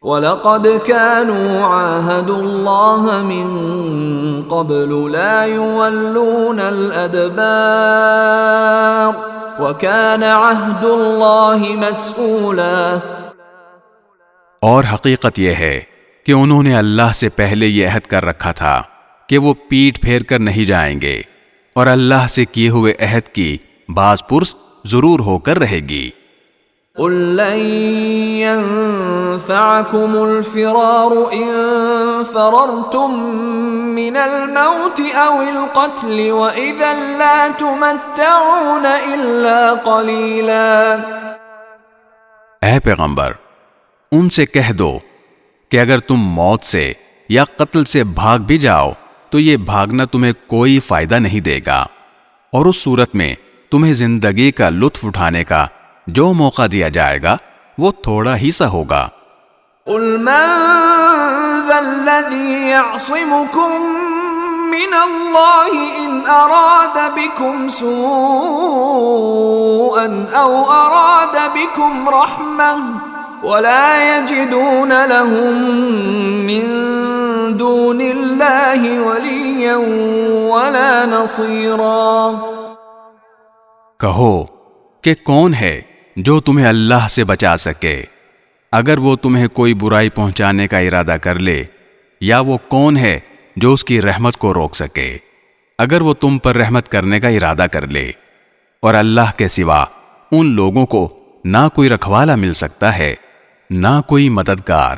وَلَقَدْ كَانُوا عَاهَدُوا اللَّهَ مِن قَبْلُ لَا يُوَلُّونَ الْأَدْبَارَ وَكَانَ عَهْدُ اللَّهِ مَسْئُولًا۔ اور حقیقت یہ ہے کہ انہوں نے اللہ سے پہلے یہ عہد کر رکھا تھا کہ وہ پیٹ پھیر کر نہیں جائیں گے، اور اللہ سے کیے ہوئے عہد کی باز پرس ضرور ہو کر رہے گی۔ قُل لَّن يَنفَعَكُمُ الْفِرَارُ إِن فَرَرْتُم مِّنَ الْمَوْتِ أَوِ الْقَتْلِ وَإِذًا لَّا تُمَتَّعُونَ إِلَّا قَلِيلًا۔ اے پیغمبر، ان سے کہہ دو کہ اگر تم موت سے یا قتل سے بھاگ بھی جاؤ تو یہ بھاگنا تمہیں کوئی فائدہ نہیں دے گا، اور اس صورت میں تمہیں زندگی کا لطف اٹھانے کا جو موقع دیا جائے گا وہ تھوڑا ہی سا ہوگا۔ قُلْ مَن ذَا الَّذِي يَعْصِمُكُم مِّنَ اللَّهِ إِنْ أَرَادَ بِكُمْ سُوءًا أَوْ أَرَادَ بِكُمْ رَحْمَةً وَلَا يَجِدُونَ لَهُم مِّن دُونِ اللَّهِ وَلِيًّا وَلَا نَصِيرًا۔ کہو کہ کون ہے جو تمہیں اللہ سے بچا سکے اگر وہ تمہیں کوئی برائی پہنچانے کا ارادہ کر لے، یا وہ کون ہے جو اس کی رحمت کو روک سکے اگر وہ تم پر رحمت کرنے کا ارادہ کر لے، اور اللہ کے سوا ان لوگوں کو نہ کوئی رکھوالا مل سکتا ہے نہ کوئی مددگار۔